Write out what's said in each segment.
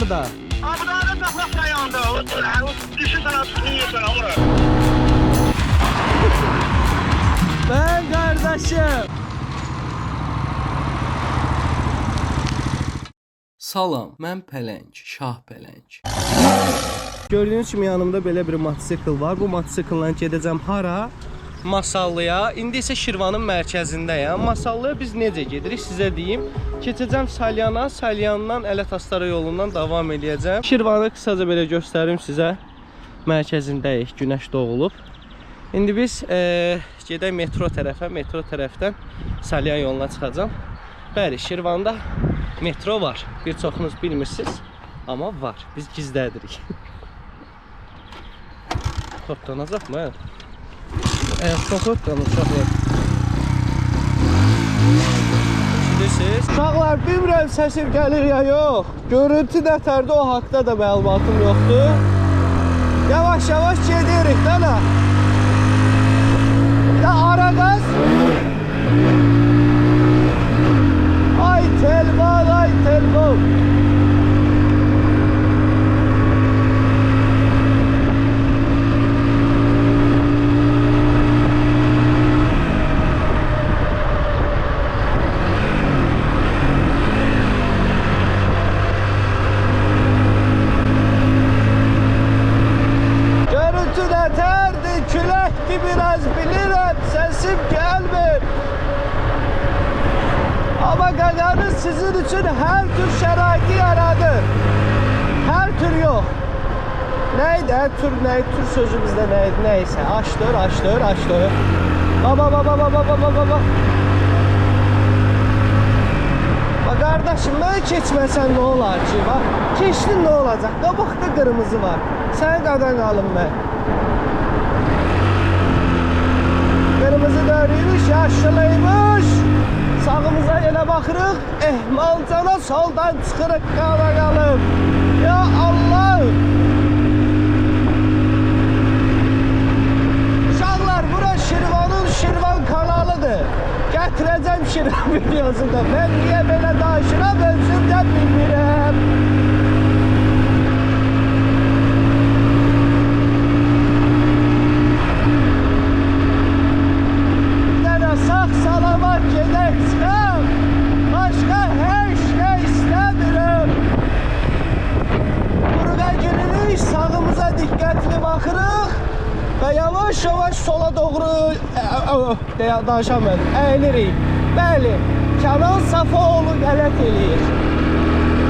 harda? Abi daha da Taxlaq rayonunda. Düşün sana tutmuyorsan ora. Ben qardaşım. Salam, mən Pələng, Şah Pələng. Gördüyünüz kimi yanımda belə bir motosikl var. Bu motosiklla gedəcəm hara? Masallıya. İndi isə Şirvanın mərkəzindəyəm. Masallıya biz necə gedirik sizə deyim. Keçəcəm Salyana, Salyandan Ələt-Astara yolundan davam edəcəm. Şirvanı qısaca belə göstərim sizə. Mərkəzindəyik, günəş doğulub. İndi biz gedək metro tərəfə, metro tərəfdən Salyan yoluna çıxacam. Bəli, Şirvanda metro var. Bir çoxunuz bilmirsiniz, amma var. Biz gizlədirik. Toplanacaq mı? Toplanır uşaqlar. Uşaqlar, bilmirəm səsim gəlir ya yox. Görüntü nətərdə o haqda da məlumatım yoxdur. Yavaş-yavaş gedirik də nə? Bir də ara qaz. Ay telman, ay telman. Biraz bilirim, sesim gelmir. Ama Gaga'nın sizin için her tür şəraiti yaradır. Her tür yok. Neydi? Her tür sözümüzde neydi? Neyse. Açtır. Baba. Bak kardeşim, ben keçmesen ne olar ki? Bak, keçtin ne olacak? Qabaqda kırmızı var. Sen qadan qalın ben. Kırmızı dönüyormuş, yaşlıymış. Sağımıza yine bakırıq. Ehmalcana soldan çıxırıq, qala qalıb. Ya Allah! Uşaqlar, bura Şirvanın Şirvan kanalıdır. Gətirəcəm Şirvan videosunda. Ben niye belə danışıram, özüm də bilmirəm. Salamat gedək çıxam. Başqa heç nə istəmirəm. Buraya gelirik, sağımıza diqqətli baxırıq və yavaş-yavaş sola doğru danışamıyorum, əyilirik. Bəli, Kənan Safaoğlu qələt eləyir.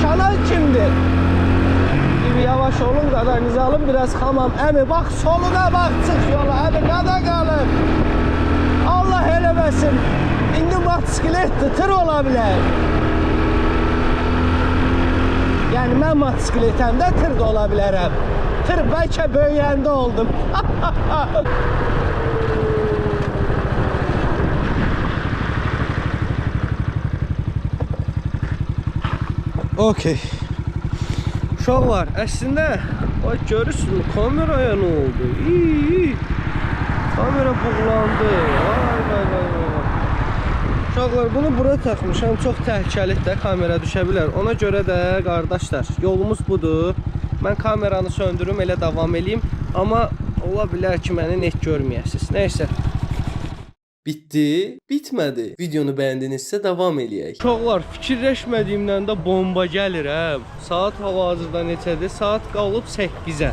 Kənan kimdir? Yavaş olun, qadanızı alın, biraz xamam. Əmi, bax soluna bax, çıx yola, əmi, qada qalın. Allah eləməsin. İndi motosikletdir, tır ola bilər. Yəni mən motosikletəmdə tır da ola bilərəm. Tır bəlkə böyüyəndə oldum. Okey. Uşaqlar, əslində bax görürsünüz, kameraya nə oldu? İyi. Kamera buğulandı. Vay. Uşaqlar, bunu bura taxmışam. Çox təhlükəlidir də, kamera düşə bilər. Ona görə də qardaşlar, yolumuz budur. Mən kameranı söndürüm, elə davam eləyim. Amma ola bilər ki, məni net görməyəsiniz. Nəysə. Bitti, bitmədi. Videonu bəyəndinizsə davam eləyək. Uşaqlar, fikirləşmədiyimdən də bomba gəlir hə. Saat hal-hazırda neçədir? Saat qalıb 8-ə.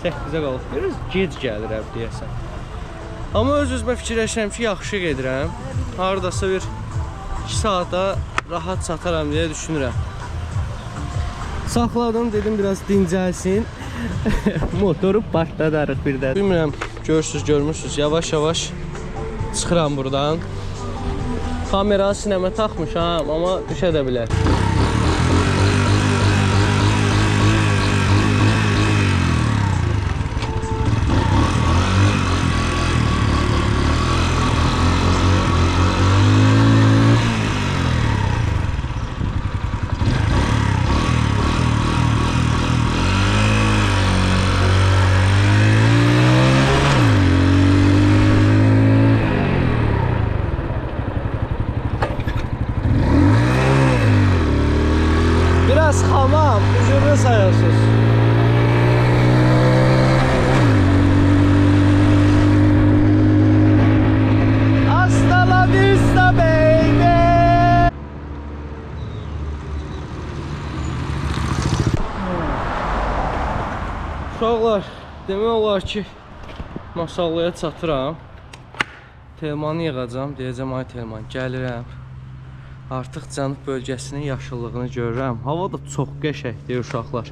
8-ə qalıb. Biraz gec gəlir hə deyəsən. Amma öz-özümə fikirləşirəm ki, yaxşı gedirəm. Haradasa bir 2 saata rahat çataram deyə düşünürəm. Saxladım, dedim biraz dincəlsin. Motoru partladarıq birdən. Bilmirəm, görmürsünüz, yavaş-yavaş çıxıram buradan. Kamera sinəmə taxmışam, amma düşə də bilər. sayırsınız? Hasta la vista baby. Uşaqlar, demək olar ki, Masallıya çatıram. Telmanı yığacam, deyəcəm ay Telman, gəlirəm. Artıq cənub bölgəsinin yaşıllığını görürəm. Hava da çox qəşəngdir uşaqlar.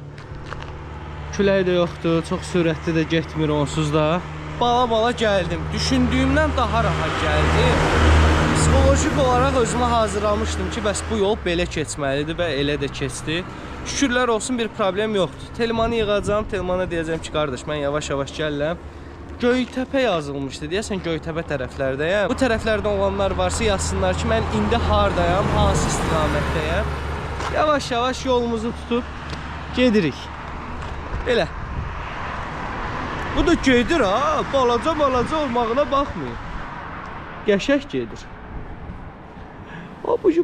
Külək də yoxdur, çox sürətli də getmir onsuz da. Bala gəldim. Düşündüyümdən daha rahat gəldim. Psixolojik olaraq özümə hazırlamışdım ki, bəs bu yol belə keçməlidir və elə də keçdi. Şükürlər olsun, bir problem yoxdur. Telmanı yığacam, Telmana deyəcəm ki, qardaş, mən yavaş-yavaş gəlirəm. Göytəpə yazılmışdı, deyəsən Göytəpə tərəflərdəyəm. Bu tərəflərdən olanlar varsa yazsınlar ki, mən indi hardayam, hansı istiqamətdəyəm. Yavaş-yavaş yolumuzu tutub gedirik. Belə. Bu da gedir ha, balaca olmağına baxmayın. Qəşəng gedir. Bucu.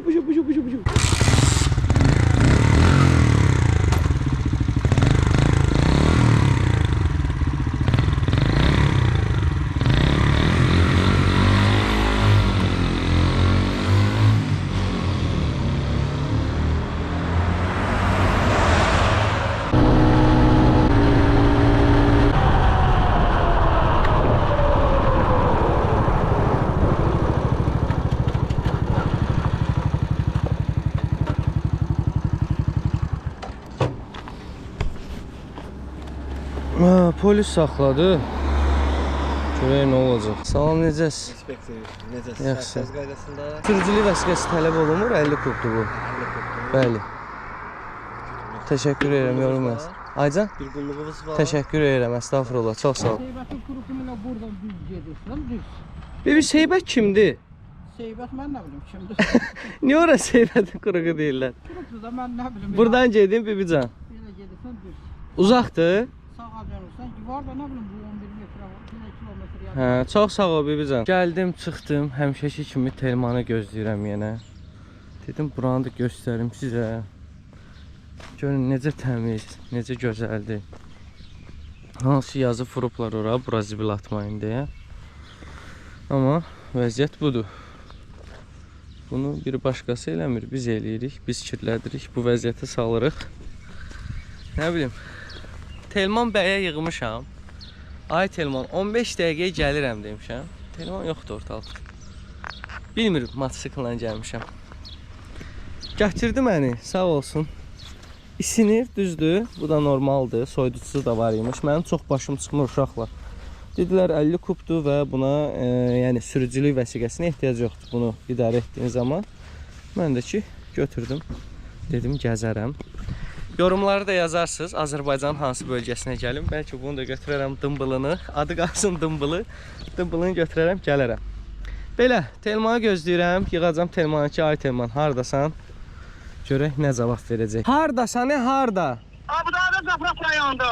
Polis saxladı. Görək nə olacaq. Salam, necəsiz? İnspektor, necəsiz? Yaxşı. Sərfəz qaydasında Sürücülük vəsiqəsi tələb olunmur, 50 kubdur bu. 50 kubdur. Bəli. Təşəkkür edirəm, yorulmayasın. Aycan? Bir qulluğunuz var. Təşəkkür edirəm, əstəğfurullah, çox sağ ol. Seybətin qurumuyla buradan düz gedirsən, düz. Bibi Seybət kimdir? Seybət mən nə bilim kimdir. Niyə ora Seybətin quruğu deyirlər? Quruqdur da mən nə bilim. Buradan gedin Bibican. Belə gedirsən düz. Uzaqdır? Sağa dönürsən, var da nə bilim bu 11 metrə var, 1 kilometr yəni. Hə, çox sağ ol Bibican. Gəldim, çıxdım, həmişəki kimi Telmanı gözləyirəm yenə. Dedim, buranı da göstərim sizə. Görün necə təmiz, necə gözəldir. Hansı yazı vurublar ora, bura zibil atmayın deyə. Amma vəziyyət budur. Bunu bir başqası eləmir, biz eləyirik, biz kirlədirik, bu vəziyyətə salırıq. Nə bilim, Telman bəyə yığmışam. Ay Telman, 15 dəqiqəyə gəlirəm demişəm. Telman yoxdur ortalıqda. Bilmirim, motosiklə gəlmişəm. Gətirdi məni, sağ olsun. İsinir, düzdür, bu da normaldır, soyuducusu da var imiş. Mənim çox başım çıxmır uşaqlar. Dedilər 50 kubdur və buna yəni sürücülük vəsiqəsinə ehtiyac yoxdur bunu idarə etdiyiniz zaman. Mən də ki, götürdüm, dedim gəzərəm. Yorumları da yazarsınız, Azərbaycanın hansı bölgəsinə gəlim. Bəlkə bunu da götürərəm dımbılını, adı qalsın dımbılı. Dımbılını götürərəm, gələrəm. Belə, Telmanı gözləyirəm, yığacam Telmanı ki, ay Telman, hardasan? Görək nə cavab verəcək. Hardasan, harda? Abi daha da zaprafkan yanında.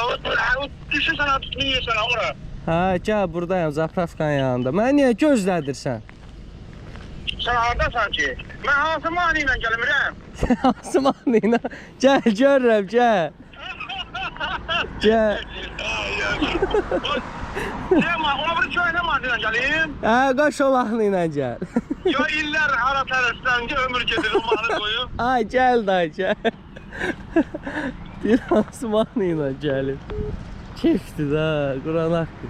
Düşün sana tutmuyor sana ora. Hə, gəl, buradayım, zapravkan yanında. Mənə niyə gözlədirsən? Sen haradasan ki? Ben hansı mani ilə gəlmirəm? Hansı mahnı ilə? Gəl, görürəm, gəl. Gəl. Ona bir köyünə mani ilə gəlim. Hə, qaş o mahnı ilə gəl. Ya iller hara tərəfdən ömür gedir o mahnı qoyub. Ay, gəl day, gəl. Bir hansı mahnı ilə gəlir. Keyfdir də, Quran haqqı.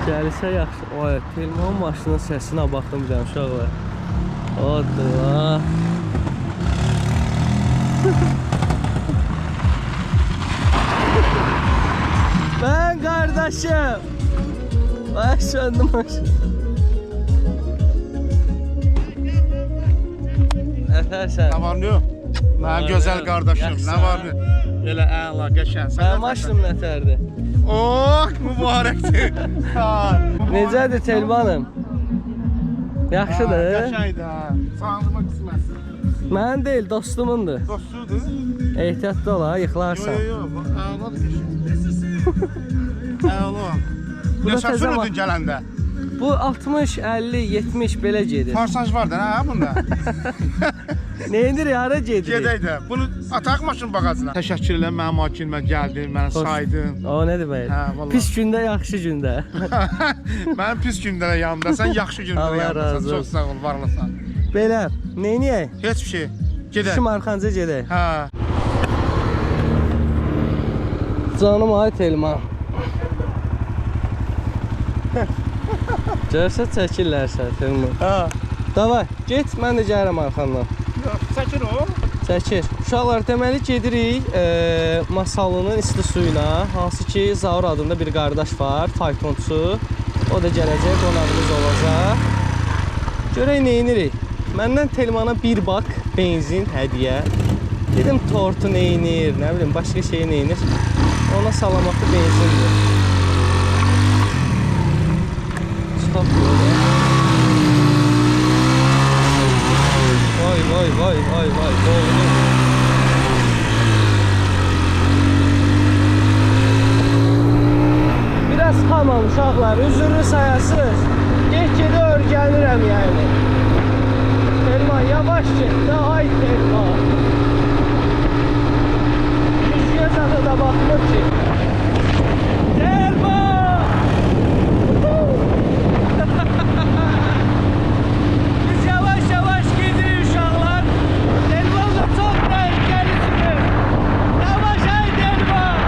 Gəlirsə yaxşı. Oy, Telman maşının səsinə baxın bir dənə uşaqlar. Odur, ha. Ben qardaşım. Ay, söndüm maşın. Ətərsən. Nə var, nə yox? Mənim gözəl qardaşım, nə var, nə? Elə əla, qəşən. Mənim maşınım nətərdir? Oh, mübarəkdir. Necədir Telmanım? Yaxşıdır? Qəşəydir, hə. Sağlıma qisməsi. Mənim deyil, dostumundur. Dostudur? Ehtiyatlı ol ha, yıxılarsan. Yox, əladır qəşən. Əla. Bu da Neçə təzə sürüdün gələndə? Bu 60, 50, 70 belə gedir. Farsaj var da ha bunda. Neyindir hara gedir? Gedək də. Bunu ataq maşın bağacına. Təşəkkür edirəm mənim hakilimə gəldin, məni saydın. O nə demək? Hə, vallahi. Pis gündə, yaxşı gündə. Mənim pis gündə də yanımdasan, yaxşı gündə Allah də yanımdasan. razı Çox olsun. sağ ol, var olasın. Belə, neyniyək? Heç bir şey. Gedək. Şim arxanca gedək. Hə. Canım ay Telman. Görsə çəkirlərsə Telman. Hə. Davay, get, mən də gəlirəm arxandan. Çəkir o. Çəkir. Uşaqlar, deməli gedirik Masalının isti suyuna. Hansı ki, Zaur adında bir qardaş var, faytonçu. O da gələcək, qonağımız olacaq. Görək neyinirik. Məndən Telmana bir bak benzin hədiyyə. Dedim tortu neynir, nə bilim, başqa şey neynir. Ona salamatlı benzindir. Stop yolu. Vay vay vay vay vay doğru. Biraz xamam uşaqlar, üzürlü sayasız. Get-gedə örgənirəm yəni. Telman yavaş get də, ay Telman. Müziğe zaten da bakmır ki. Telman! Biz yavaş yavaş gidiyoruz uşaqlar. Telman da çok tehlikelidir. Yavaş ay Telman!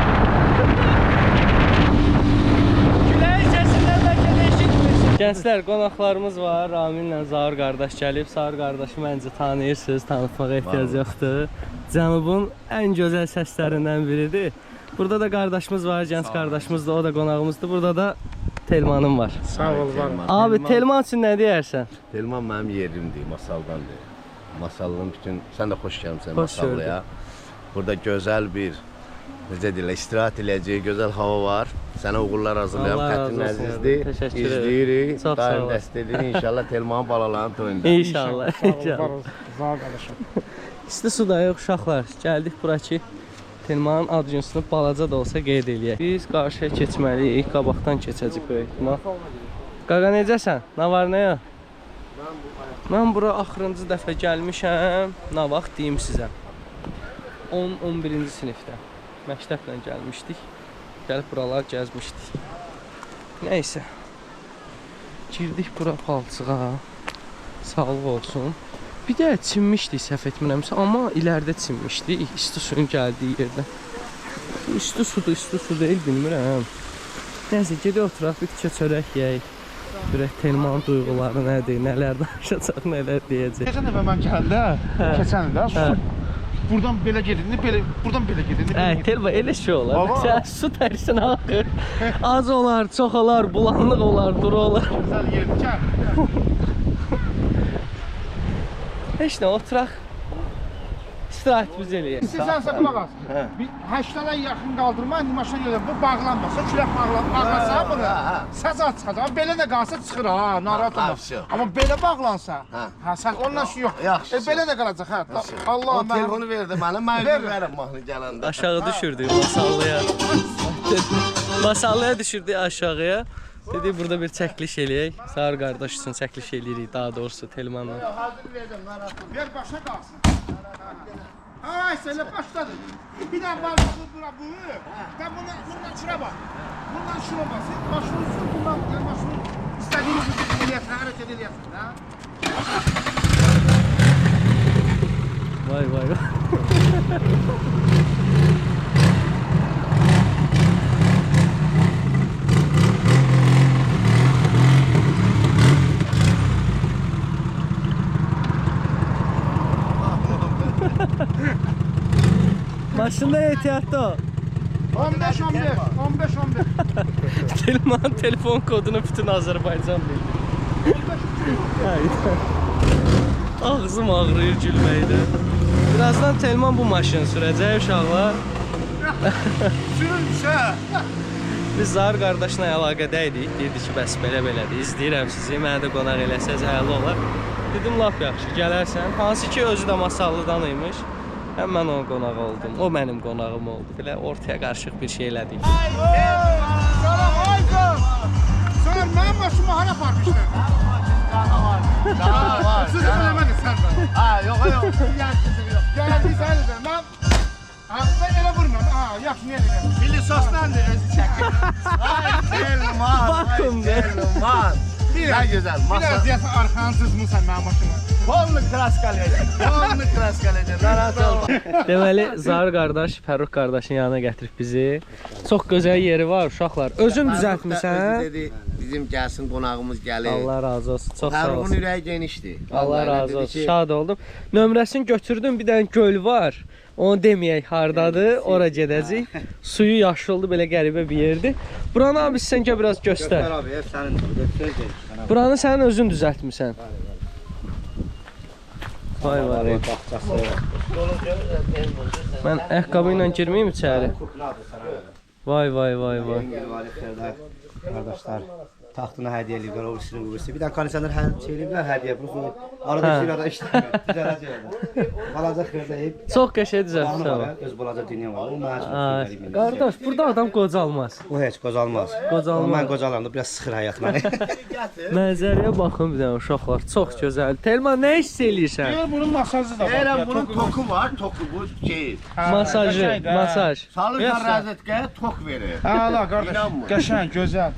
Güləyin səsindən bəlkə də eşitmirsin. Gənclər, qonaqlarımız var. Raminlə Zaur qardaş gəlib. Zaur qardaşı məncə tanıyırsınız, tanıtmağa ehtiyac yoxdur. Cənubun ən gözəl səslərindən biridir. Burada da qardaşımız var, gənc qardaşımız da, o da qonağımızdır. Burada da Telmanım var. Sağ ol, var. Abi, Telman üçün nə deyərsən? Telman mənim yerimdir, Masaldandır. Masallının bütün, sən də xoş gəlmişsən Xoş Masallıya. Burada gözəl bir, necə deyirlər, istirahət eləyəcəyi gözəl hava var. Sənə uğurlar hazırlayam, Allah razı xəttin olsun. əzizdir. Təşəkkür ederim. İzləyirik, Çox sağ daim olasın. dəstəkləyirik. İnşallah Telmanın balalarının toyunda. İnşallah, Var inşallah. ol, sağ ol qardaşım. İsti suda yox uşaqlar. Gəldik bura ki, Telmanın adjunsunu balaca da olsa qeyd eləyək. Biz qarşıya keçməliyik, qabaqdan keçəcək böyük ihtimal. Qaqa necəsən? Nə var, nə yox? Mən bura axırıncı dəfə gəlmişəm. Nə vaxt deyim sizə. 10-11-ci sinifdə. Məktəblə gəlmişdik. Gəlib buralar gəzmişdik. Nəysə. Girdik bura palçığa. Sağlıq olsun. Bir də çinmişdik səhv etmirəmsə, amma ilərdə çinmişdik. İsti suyun gəldiyi yerdə. İsti sudur, isti su deyil, bilmirəm. Nəysə, gedək oturaq, bir tikə çörək yeyək. Görək Telmanın duyğuları nədir, nələr danışacaq, nələr deyəcək. Keçən dəfə mən gəldə, keçən də su. Buradan belə gedin, buradan belə gedin. Telman elə şey olar. Baba. Sən su tərsinə axır. Az olar, çox olar, bulanlıq olar, duru olar. Gözəl yerdir, gəl. Heç nə, oturaq. İstirahətimizi eləyək. İstəsənsə qulaq as. Bir 8-dən yaxın qaldırma, indi maşına gedir. Bu bağlanmasa, külək bağlansa bunu. Səs çıxacaq. Amma belə də qalsa çıxır ha, narahat olma. Amma belə bağlansa, hə sən onunla şey yox. Yaxşı. Belə də qalacaq hə. Allah O mən. telefonu verdi mənə, mən verərəm mahnı gələndə. Aşağı düşürdük Masallıya. Masallıya düşürdük aşağıya. Dedik burada bir çəkiliş eləyək. Sağır qardaş üçün çəkiliş eləyirik, daha doğrusu Telmanla. Hazır verdim, narahat olma. Ver başa qalsın. Ay, sələ başladı. Bir də var bura bu. Sən bundan şura bax. Bundan şura bax. Başını sür, bundan başını istədiyiniz gibi eləyəsən, hərəkət eləyəsən, ha? Vay vay vay. Maşında ehtiyatlı ol. 15-15. Telmanın telefon kodunu bütün Azərbaycan bilir. Ağzım ağrıyır gülməkdən. Birazdan Telman bu maşını sürəcək uşaqlar. Sürülmüş ha. Biz Zahir qardaşla əlaqədə idik. Deyirdi ki, bəs belə-belədir. İzləyirəm sizi, mənə də qonaq eləsəz həll olar. Dedim, lap yaxşı, gələrsən. Hansı ki, özü də Masallıdan imiş. Həm mən onun qonağı oldum, o mənim qonağım oldu. Belə ortaya qarışıq bir şey elədik. Salam, ayqım. Sonra mənim başıma hara aparmışlar? Siz eləmədi sən də. Ha, yox, yox. Gəldi sən də. Mən elə vurmam. Ha, yaxşı niyə elə? Fili soslandı, özü çəkir. Ay, Telman. Bakın be. Telman. Ne güzel. Biraz Masa. deyəsən arxanı cızmısan mənim başıma. Polnu kraskalayacaq. Polnu kraskalayacaq. Narahat olma. Deməli, Zahir qardaş Fərrux qardaşın yanına gətirib bizi. Çox gözəl yeri var uşaqlar. Özün düzəltmisən. Dedi, bizim gəlsin qonağımız gəlir. Allah razı olsun. Çox sağ Fərruxun olsun. ürəyi genişdir. Allah razı olsun. Şad oldum. Nömrəsini götürdüm. Bir dənə göl var. Onu deməyək hardadır. Ora gedəcəyik. Suyu yaşıldı, belə qəribə bir yerdir. Buranı abi sən gəl biraz göstər. Abi ev sənin. Söz deyil. Buranı sənin özün düzəltmisən. Vay vay vay. Mən ayaqqabı ilə girməyim içəri. Vay vay vay vay. Kardeşler taxtına hədiyyə eləyiblər, o birisini bu birisi. Bir dənə kondisioner şey eləyiblər hədiyyə. Bu arada Hə. bir arada işləmir. Düzələcək orada. Balaca xırdayıb. Çox qəşəng düzəltmisən. Öz balaca dünya var. O mənə çox Ay, gözəl. qardaş, burada adam qocalmaz. O heç qocalmaz. Qocalmaz. Mən qocalam da biraz sıxır həyat məni. Mənzərəyə baxın bir dənə uşaqlar. Çox gözəl. Telman nə hiss eləyirsən? Deyir bunun masajı da var. Eğer bunun toku var, toku bu şey. Masajı, masaj. Salırsan rozetkaya tok verir. Hala qardaş, İnanmır. qəşəng, gözəl.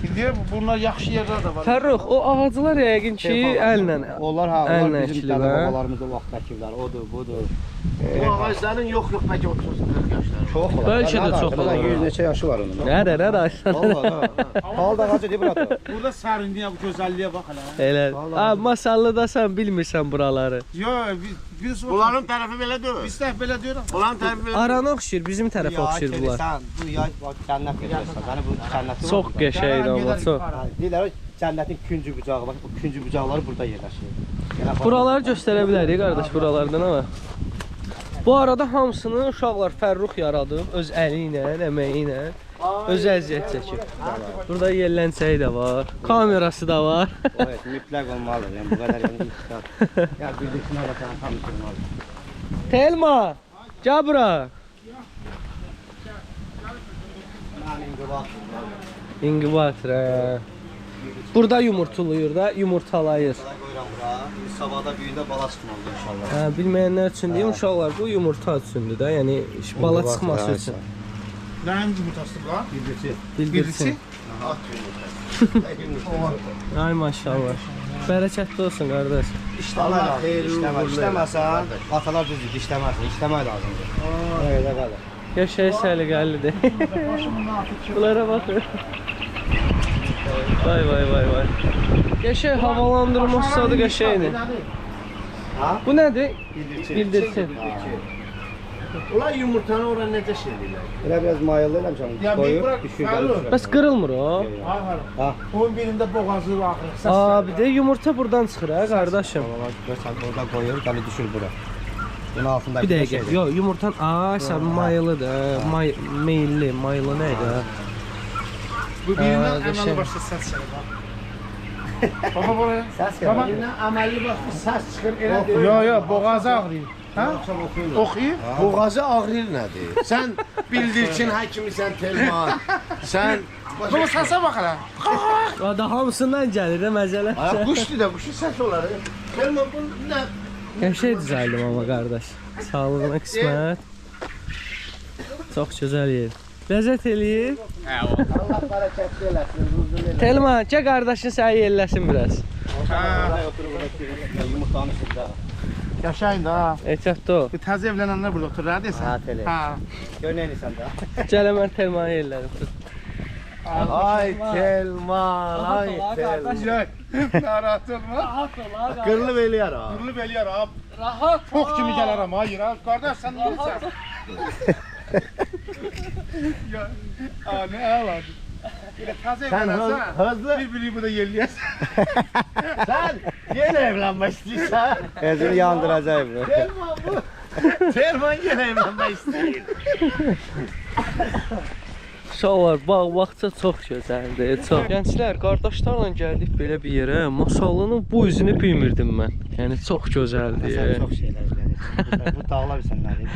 İndi bunlar yaxşı yerlər də var. Fərrux, o ağaclar yəqin ki, əllə. Onlar ha, Əllə onlar bizim əkilib, hə? babalarımız o vaxt əkiblər. Odur, budur. Bu ağaçların yoxluq bəlkə 30-40 yaşları. Çox var. Bəlkə də çox olar. olar. 100 neçə yaşı var onun. Nədə Vallahi. Halda ağacı deyib bura. Burada sərinliyə, bu gözəlliyə bax hələ. Elə. Abi masallıdasan, bilmirsən buraları. Yo, biz Bunların tərəfi belə deyil. biz də belə deyirəm. Bunların tərəfi belə. Arana oxşur, bizim tərəfə oxşur bunlar. Sən bu yay bax cənnət verirsən. Yəni bu cənnəti var. Çox qəşəngdir amma çox. Deyirlər o cənnətin küncü bucağı bax bu küncü bucaqları burada yerləşir. Yəni Buraları göstərə bilərik qardaş, buralardan ama. Bu arada hamısını uşaqlar Fərrux yaradıb öz əli ilə, əməyi ilə. Öz əziyyət çəkib. Burada yerlənçəyi də var, kamerası da var. evet, mütləq olmalıdır. Yəni bu qədər yəni istiqam. Ya bildiksinə baxan tam olmalıdır. Telma, gəl bura. İnkubator. Burada yumurtuluyur da, yumurtalayır. Qoyuram bura. Sabahda büyüyündə bala çıxmalıdır inşallah. Hə, bilməyənlər üçün deyim, uşaqlar bu yumurta üçündür da, yəni bala çıxması üçün. Nəyin yumurtası var? Bildirsin. Ay maşallah. Bərəkətli olsun qardaş. Allah xeyir İşləməsən, atalar düzdür, işləməsin. İşləmək lazımdır. Öyle qalır. Yaşayış səliqəlidir. Bunlara baxın. Vay vay vay vay. Qəşəng havalandırma ustadı qəşəngdir. Bu nədir? Bildirsin. Ulan yumurtanı oraya necə şey edirlər? Elə biraz mayılı eləmişəm. Ya bir Qoyub, bırak, düşür Fərrux. gəlir. Bəs qırılmır o. Ha. Onun birində boğazı var. Abi de yumurta buradan çıxır ha qardaşım. Orada qoyur, gəlir düşür bura. Bunun altında Bir dəqiqə. Yox, yumurtan sən mayılıdır. Meyilli, mayılı nə idi ha? Bu birindən qəşəng. əməli başda səs çıxır. Baba buraya. Səs Baba. gəlir. Əməlli başlı səs çıxır, elə Yo yo, boğazı ağrıyır. Hə? Oxuyur. Boğazı ağrır nədir? Sən bildirçin həkimisən Telman. Sən Bu səsə bax hələ. Da hamısından gəlir də məzələ. Ay quşdur da, quşun səs olar. Telman bu nə? Qəşəng düzəldim amma qardaş. Sağlığına qismət. Çox gözəl yer. Ləzzət eləyir. Allah bərəkətli eləsin, ruzun eləsin. Telman, gəl qardaşın səni yerləsin biraz. Yumurtanı sıcaq. Qəşəngdir ha. Ehtiyatlı ol. Bu təzə evlənənlər burada oturur, hə desən? Ha, tele. Hə. Gör nə edirsən də. Gəl mən Telmanı yerlərim. Ay Telman, ay Telman. Yox, narahat olma. Qırılıb eləyər ha. Qırılıb eləyər ha. Rahat. Çox kimi gələrəm, hayır ha. Qardaş sən bilirsən. Ya, ne ağladı. Belə təzə Sən evlənəsən. hızlı. Bir-biri burada yerləyəsən. Sən yenə evlənmək istəyirsən. Özünü yandıracaq bu. Telman bu. Telman yenə evlənmək istəyir. Uşaqlar, bağ-bağça çox gözəldir, çox. Gənclər, qardaşlarla gəldik belə bir yerə. Masallının bu üzünü bilmirdim mən. Yəni çox gözəldir. Çox şeylər bilərik. Bu dağlar bilsən nədir?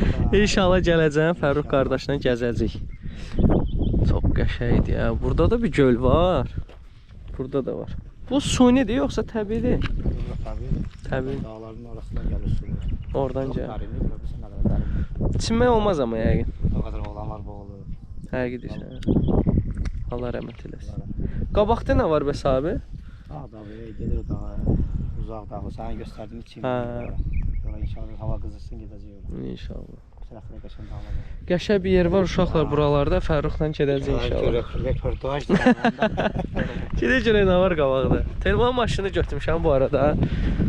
İnşallah gələcəyəm Fərrux qardaşla gəzəcəyik. Çox qəşəngdir ya. Burada da bir göl var. Burada da var. Bu sunidir yoxsa təbiidir? Təbii. Dağların arasından gəlir sular. Oradan gəlir. Dərinlik, görürsən, nə qədər dərinlik. İçmək olmaz amma yəqin. O qədər oğlanlar boğulur. Həqiqi deyirsən. Allah rəhmət eləsin. Qabaqda nə var bəs abi? Dağ da gedir o dağa. Uzaq dağı. Sana göstərdim çim. Hə. Yola inşallah hava qızılsın gedəcək yola. İnşallah. Bu tərəfdə qəşəng dağlar var. Qəşəng bir yer var uşaqlar buralarda. Fərruxla gedəcəyik inşallah. Röportaj da. Gedəcək nə var qabaqda. Telefon maşını götürmüşəm bu arada.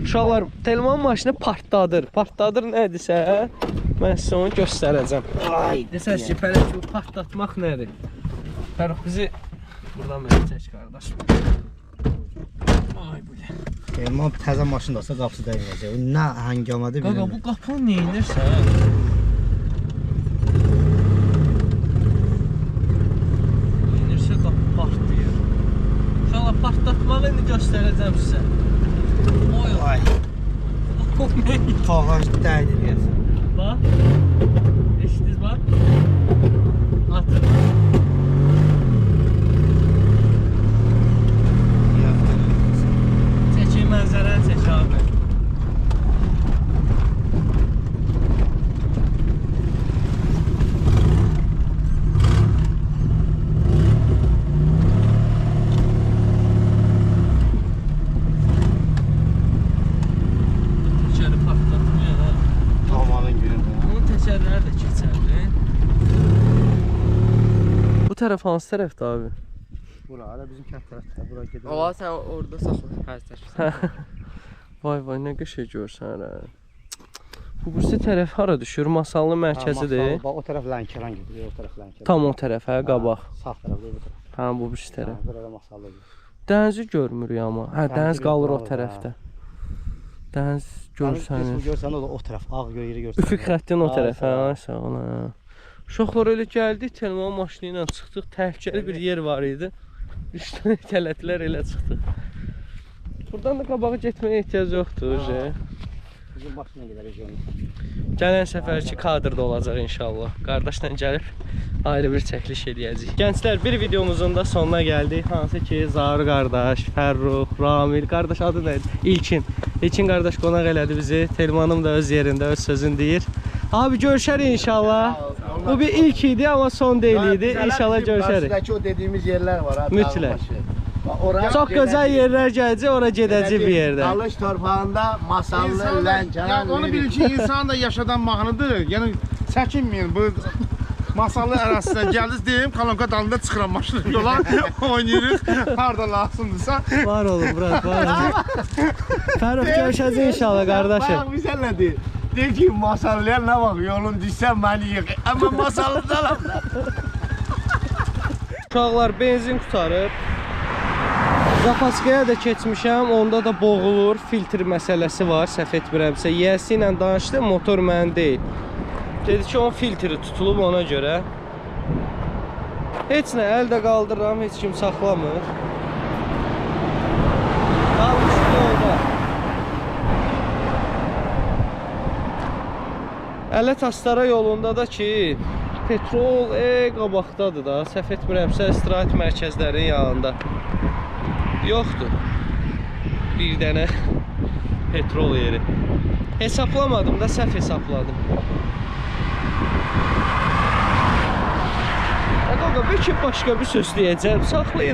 Uşaqlar telefon maşını partladır. Partladır nədirsə mən sizə onu göstərəcəm. Ay, Desəz ki, Pələng bu partlatmaq nədir? Fərrux bizi buradan belə çək qardaş. Ay bu. Elman təzə maşın da olsa qapısı dəyəcək. Nə həngamadır Qaqa bilmirəm. bu qapını nə edirsən? Yenirsə qapı partlayır. Uşaqlar partlatmağı indi göstərəcəm sizə. Oy Ay, o nə? ağac dəydi deyəsən. Bax. Eşitdiniz bax. Atın. Çəkin mənzərəni çək abi. Təkəri partlatmıyor ha. Amanın günündə. Onun təkərləri də keçərli. Bu tərəf hansı tərəfdir abi? Bura, hələ bizim kənd tərəfdə. Bura gedir. Aa sen orada saxla. Hə, Vay vay nə qəşəng görsən ha. Bu birisi tərəf hara düşür? Masallı mərkəzidir. Bax o tərəf Lənkəran gedir, o tərəf Lənkəran. Tam o tərəf hə, qabaq. Sağ tərəfdə bu tərəf. Hə, bu birisi tərəf. Burada da masallıdır. Dənizi görmürük amma. Hə, dəniz qalır o qalır, tərəfdə. Dəniz görsəniz. Görsən o da o tərəf, ağ yeri görsən. Üfüq xəttin o tərəf hə, sağ ol. Hə. Uşaqlar elə gəldik, telefon maşını ilə çıxdıq. Təhlükəli bir yer var idi. Üstünə itələdilər, elə çıxdıq. Buradan da qabağa getməyə ehtiyac yoxdur. Bizim başına gedərik yolun. Gələn səfərki kadrda olacaq inşallah. Qardaşla gəlib ayrı bir çəkiliş edəcəyik. Gənclər, bir videomuzun da sonuna gəldik. Hansı ki, Zaur qardaş, Fərrux, Ramil, qardaş adı nədir? İlkin. İlkin qardaş qonaq elədi bizi. Telmanım da öz yerində, öz sözünü deyir. Abi görüşərik inşallah. Bu bir ilk idi amma son deyil idi. İnşallah görüşərik. Qarşıdakı o dediğimiz yerler var ha. Mütləq. Oraya Çox gözəl yerlər gələcək, ora gedəcək bir yerdə. Dalış torpağında masallı Lənkəran. Ya onu bil ki, insan da yaşadan mahnıdır. Yəni çəkinməyin bu masallı ərazisindən gəldiniz deyim, kolonka dalında çıxıram maşını yola, oynayırıq, harda lazımdırsa. Var olun, Murat, var olun. Fərruh, görüşəcək inşallah qardaşım. Bak bizə nə deyir? Deyir ki, masallıya nə vaxt yolun düşsən məni yıx. Amma masallı dalam da. Uşaqlar benzin qutarıb. Zapaskaya da keçmişəm, onda da boğulur, filtr məsələsi var, səhv etmirəmsə. Yiyəsi ilə danışdım, motor mənim deyil. Dedi ki, onun filtri tutulub ona görə. Heç nə, əldə qaldırıram, heç kim saxlamır. Qalmışdı yolda. Ələt Astara yolunda da ki, petrol qabaqdadır da, səhv etmirəmsə, istirahət mərkəzlərinin yanında. Yoxdur. Bir dənə petrol yeri. Hesablamadım da, səhv hesapladım. Qaqa, bəlkə başqa bir söz deyəcəm, saxlayın.